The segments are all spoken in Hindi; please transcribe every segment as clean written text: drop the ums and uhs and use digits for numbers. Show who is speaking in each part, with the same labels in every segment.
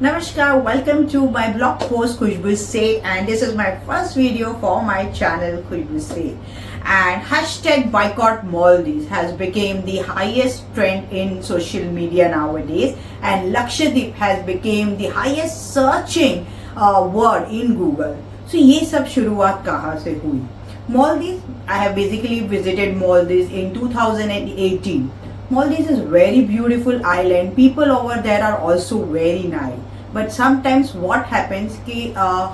Speaker 1: Namaskar, welcome to my blog post Khushbu Se, and this is my first video for my channel Khushbu Se. And hashtag boycott Maldives has become the highest trend in social media nowadays, and Lakshadweep has become the highest searching word in Google. So ये सब शुरुआत कहाँ से हुई? Maldives, I have basically visited Maldives in 2018. Maldives is very beautiful island. People over there are also very nice. But sometimes what happens कि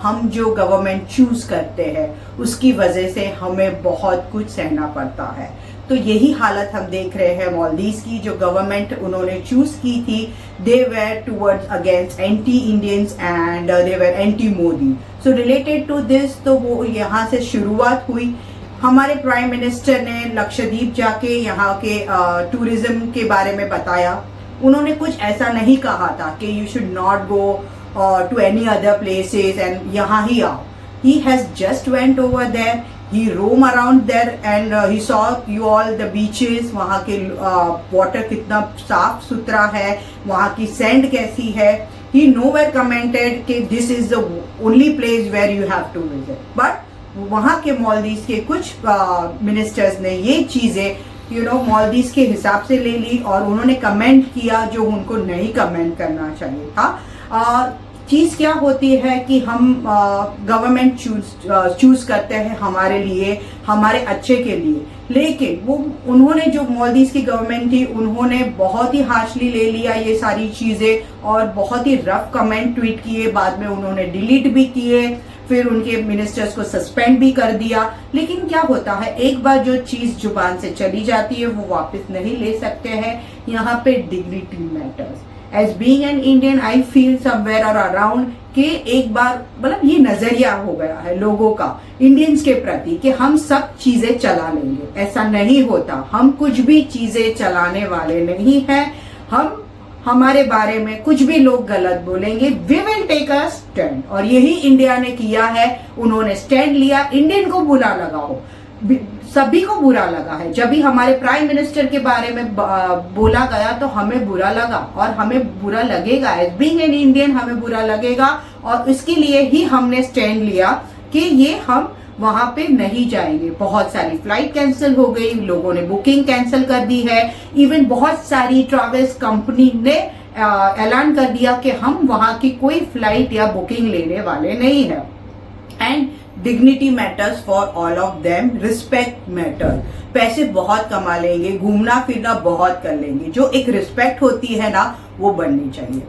Speaker 1: हम जो गवर्नमेंट चूज करते हैं उसकी वजह से हमें बहुत कुछ सहना पड़ता है. तो यही हालत हम देख रहे हैं मालदीव्स की. जो गवर्नमेंट उन्होंने चूज की थी, they were towards against anti Indians and they were anti Modi. So related to this, तो वो यहाँ से शुरुआत हुई. हमारे प्राइम मिनिस्टर ने लक्षद्वीप जाके यहाँ के टूरिज्म के बारे में बताया. उन्होंने कुछ ऐसा नहीं कहा था कि you should not go to any other places and यहाँ ही आओ. He has just went over there, he roam around there and he saw you all the beaches. वहाँ के वाटर कितना साफ सुथरा है, वहाँ की सैंड कैसी है. ही नोवेयर कमेंटेड कि this is the only place where you have to visit. But वहाँ के मालदीव्स के कुछ मिनिस्टर्स ने ये चीज़ें मालदीव्स के हिसाब से ले ली और उन्होंने कमेंट किया जो उनको नहीं कमेंट करना चाहिए था. चीज़ क्या होती है कि हम गवर्नमेंट चूज करते हैं हमारे लिए, हमारे अच्छे के लिए, लेकिन वो उन्होंने जो मालदीव्स की गवर्नमेंट थी उन्होंने बहुत ही हार्शली ले लिया ये सारी चीज़ें और बहुत ही रफ कमेंट ट्वीट किए. बाद में उन्होंने डिलीट भी किए, फिर उनके मिनिस्टर्स को सस्पेंड भी कर दिया. लेकिन क्या होता है, एक बार जो चीज जुबान से चली जाती है वो वापस नहीं ले सकते हैं. यहाँ पे dignity matters. As being an Indian I feel somewhere और अराउंड कि एक बार मतलब ये नजरिया हो गया है लोगों का इंडियंस के प्रति कि हम सब चीजें चला लेंगे. ऐसा नहीं होता. हम कुछ भी चीजें चलाने वाले नहीं हैं. हम हमारे बारे में कुछ भी लोग गलत बोलेंगे, we will take a stand. और यही इंडिया ने किया है. उन्होंने स्टैंड लिया. इंडियन को बुरा लगा हो, सभी को बुरा लगा है. जब भी हमारे प्राइम मिनिस्टर के बारे में बोला गया तो हमें बुरा लगा और हमें बुरा लगेगा. एज बीइंग एन इंडियन हमें बुरा लगेगा और इसके लिए ही हमने स्टैंड लिया कि ये हम वहां पे नहीं जाएंगे. बहुत सारी फ्लाइट कैंसिल हो गई, लोगों ने बुकिंग कैंसिल कर दी है. इवन बहुत सारी ट्रैवल्स कंपनी ने ऐलान कर दिया कि हम वहां की कोई फ्लाइट या बुकिंग लेने वाले नहीं है. And dignity matters for all of them. Respect matter. पैसे बहुत कमा लेंगे, घूमना फिरना बहुत कर लेंगे, जो एक रिस्पेक्ट होती है ना वो बननी चाहिए.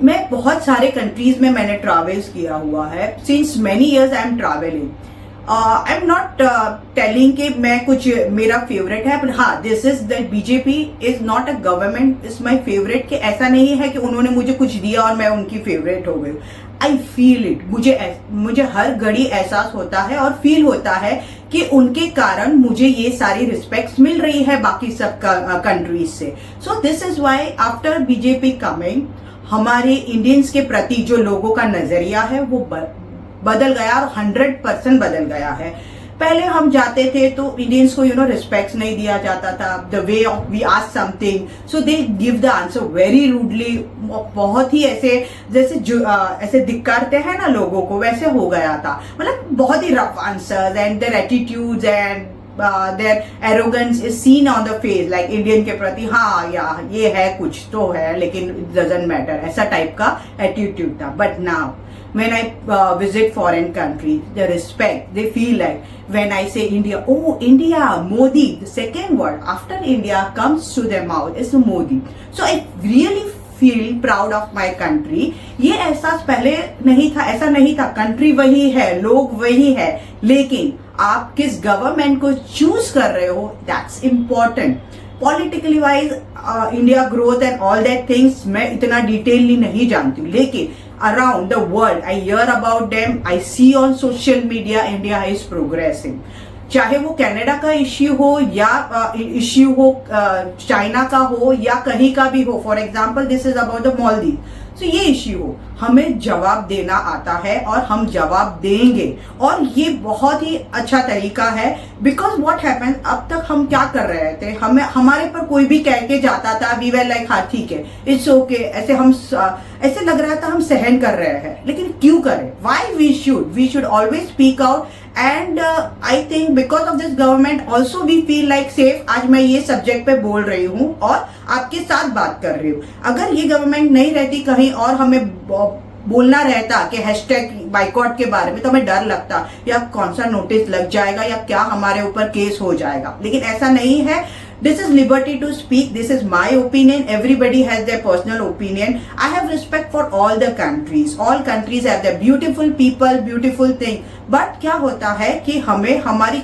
Speaker 1: मैं बहुत सारे कंट्रीज में मैंने ट्रैवल्स किया हुआ है. Since many years I am travelling. I am not telling कि मैं कुछ मेरा फेवरेट है, बट हाँ, this is that BJP is not a government is my favourite. कि ऐसा नहीं है कि उन्होंने मुझे कुछ दिया और मैं उनकी फेवरेट हो गई. I feel it. मुझे हर घड़ी एहसास होता है और फील होता है कि उनके कारण मुझे ये सारी रिस्पेक्ट मिल रही है बाकी सब कंट्रीज से. So this is why after BJP coming हमारे इंडियंस के प्रति जो लोगों का नजरिया है वो बदल गया और 100% बदल गया है. पहले हम जाते थे तो इंडियंस को रिस्पेक्ट नहीं दिया जाता था. The way of we ask something so they give the answer very rudely. बहुत ही ऐसे जैसे ऐसे धिक्कारते हैं ना लोगों को, वैसे हो गया था. मतलब बहुत ही rough answers and their attitudes and their arrogance is seen on the face. Like Indian के प्रति हाँ या ये है कुछ तो है लेकिन इट डजंट मैटर, ऐसा टाइप का एटीट्यूड था. But now when I visit foreign countries, the respect they feel like when I say India, oh India, Modi, the second word after India comes to their mouth is Modi. So I really feel proud of my country. ये एहसास पहले नहीं था. ऐसा नहीं था. कंट्री वही है, लोग वही है, लेकिन आप किस गवर्नमेंट को चूज कर रहे हो that's important. Politically wise India growth and all that things मैं इतना डिटेलली नहीं जानती हूँ, लेकिन around the world I hear about them, I see on social media India is progressing. चाहे वो कनाडा का इश्यू हो या इश्यू हो चाइना का हो या कहीं का भी हो. For example this is about the Maldives. तो ये इश्यू हो, हमें जवाब देना आता है और हम जवाब देंगे. और ये बहुत ही अच्छा तरीका है. बिकॉज व्हाट हैपन, अब तक हम क्या कर रहे थे, हमें हमारे पर कोई भी कह के जाता था, वी वर लाइक हाँ ठीक है, इट्स ओके. ऐसे हम ऐसे लग रहा था हम सहन कर रहे हैं, लेकिन क्यों करें? Why we should always speak out and I think because of this government also we feel like safe. आज मैं ये सब्जेक्ट पे बोल रही हूँ और आपके साथ बात कर रही हूँ। अगर ये गवर्नमेंट नहीं रहती कहीं और हमें बोलना रहता कि हैशटैग बाइकॉट के बारे में, तो हमें डर लगता या कौन सा नोटिस लग जाएगा या क्या हमारे ऊपर केस हो जाएगा, लेकिन ऐसा नहीं है। This is liberty to speak. This is my opinion. Everybody has their personal opinion. I have respect for all the countries. All countries have their beautiful people, beautiful thing. But क्या होता है कि हमें हमारी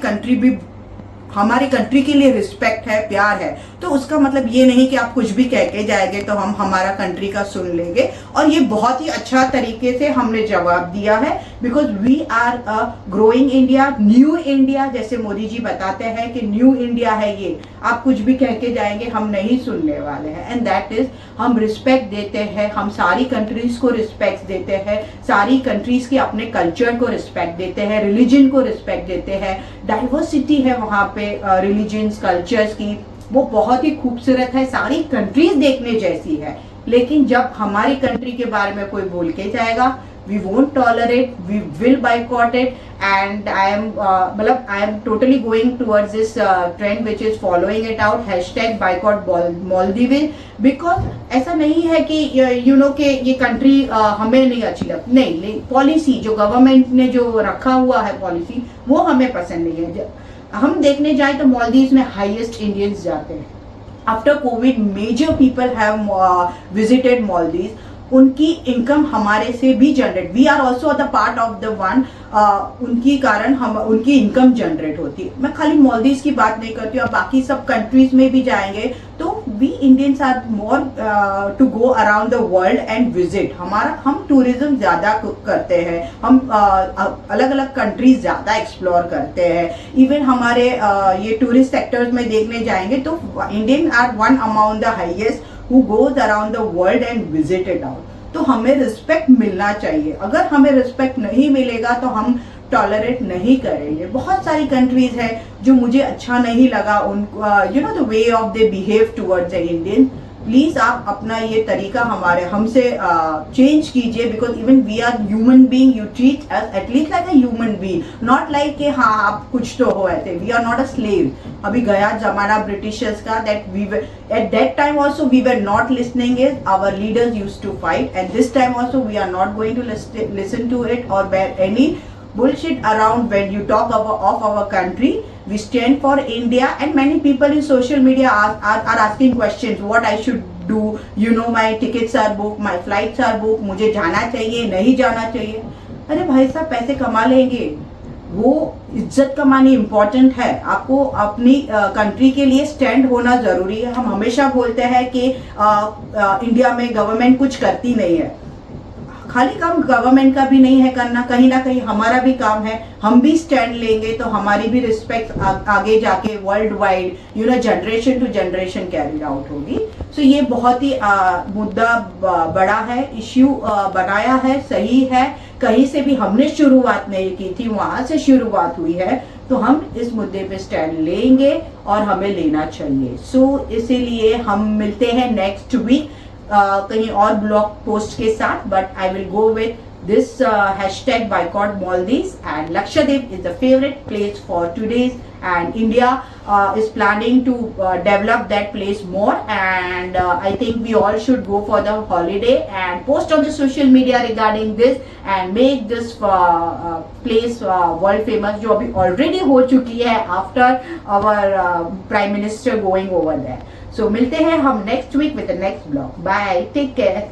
Speaker 1: हमारी कंट्री के लिए रिस्पेक्ट है, प्यार है, तो उसका मतलब ये नहीं कि आप कुछ भी कह के जाएंगे तो हम हमारा कंट्री का सुन लेंगे। और ये बहुत ही अच्छा तरीके से हमने जवाब दिया है, because we are a growing India, new India. जैसे मोदी जी बताते हैं कि न्यू इंडिया है ये, आप कुछ भी कह के जाएंगे हम नहीं सुनने वाले हैं। एंड दैट इज हम रिस्पेक्ट देते हैं, हम सारी कंट्रीज को रिस्पेक्ट देते हैं, सारी कंट्रीज के अपने कल्चर को रिस्पेक्ट देते हैं, रिलीजन को रिस्पेक्ट देते हैं। डाइवर्सिटी है वहाँ पे रिलीजन्स, कल्चर्स की, वो बहुत ही खूबसूरत है, सारी कंट्रीज देखने जैसी है। लेकिन जब हमारी कंट्री के बारे में कोई बोल के जाएगा, we won't tolerate, we will boycott it. And I am totally going towards this trend which is following it out, hashtag boycott Maldives. Because ऐसा नहीं है कि यू नो कि ये कंट्री हमें नहीं अच्छी लगती, नहीं, पॉलिसी जो गवर्नमेंट ने जो रखा हुआ है पॉलिसी, वो हमें पसंद नहीं है। हम देखने जाए तो मालदीव्स में हाईएस्ट इंडियंस जाते हैं। After Covid major people have visited Maldives. उनकी इनकम हमारे से भी generate, we are also the part of the one, उनकी कारण हम उनकी इनकम जनरेट होती है। मैं खाली मालदीव्स की बात नहीं करती हूँ, बाकी सब कंट्रीज में भी जाएंगे तो we Indians are more to go around the world and visit. हम टूरिज्म ज्यादा करते हैं, हम अलग अलग कंट्रीज ज्यादा एक्सप्लोर करते हैं। इवन हमारे ये टूरिस्ट सेक्टर्स में देखने जाएंगे तो Indian are one among the highest who goes around the world and visit it out। तो हमें रिस्पेक्ट मिलना चाहिए। अगर हमें रिस्पेक्ट नहीं मिलेगा तो हम टॉलरेट नहीं करेंगे। बहुत सारी कंट्रीज है जो मुझे अच्छा नहीं लगा, उनको you know the way of they behave towards the Indian. Please आप अपना ये तरीका हमसे चेंज कीजिए, because even we are human being, you treat us at least like a human being, not like कि हाँ आप कुछ तो हो ऐसे। We are not a slave. अभी गया जमाना ब्रिटिशर्स का, that we were at that time also we were not listening it, our leaders used to fight, and this time also we are not going to listen to it और bear any bullshit around when you talk of our country. We stand for India, and many people in social media are asking questions, what I should do, you know, my tickets are booked, my flights are booked, मुझे जाना चाहिए नहीं जाना चाहिए। अरे भाई साहब, पैसे कमा लेंगे, वो इज्जत कमानी इम्पोर्टेंट है। आपको अपनी कंट्री के लिए स्टैंड होना जरूरी है। हम हमेशा बोलते हैं कि इंडिया में गवर्नमेंट कुछ करती नहीं है, खाली काम गवर्नमेंट का भी नहीं है करना, कहीं ना कहीं हमारा भी काम है। हम भी स्टैंड लेंगे तो हमारी भी रिस्पेक्ट आगे जाके world wide, you know, generation to generation carry out होगी। सो ये बहुत ही मुद्दा बड़ा है, इश्यू बनाया है, सही है। कहीं से भी हमने शुरुआत नहीं की थी, वहां से शुरुआत हुई है, तो हम इस मुद्दे पे स्टैंड लेंगे और हमें लेना चाहिए। सो इसीलिए हम मिलते हैं नेक्स्ट वीक कहीं और ब्लॉग पोस्ट के साथ, but I will go with this hashtag boycott Maldives, and Lakshadweep is the favorite place for today's, and India is planning to develop that place more, and I think we all should go for the holiday and post on the social media regarding this and make this place world famous, जो अभी already हो चुकी है after our prime minister going over there. So मिलते हैं हम next week with the next blog. Bye, take care.